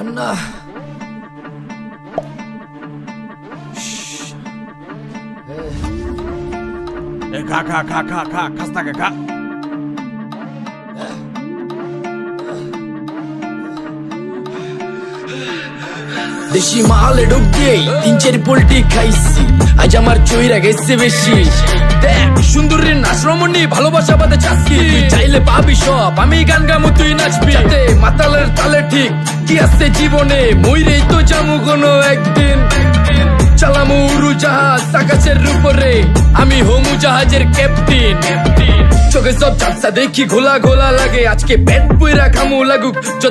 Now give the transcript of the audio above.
అన్నా খাস্তা খা দেশি মালে ডুব দিয়ে 3-4 পোল্টি খাইছি, আজ আমার চইরা গেছে বেশি। দেখ সুন্দরীর নাচ রমণী, ভালোবাসা বাদে চাচ্ছি, তুই চাইলে পাবি সব, আমি গান গামু তুই নাচবি। মাতালের তালে ঠিক কি আছে জীবনে, মইরেই তো যামু কোনো একদিন। চালামু উড়োজাহাজ আকাশের উপরে, আমি হোমু জাহাজের ক্যাপ্টেন। চোখে সব ঝাপসা দেখি ঘোলা ঘোলা লাগে, আজকে পেট পুইরা খামু লাগুক।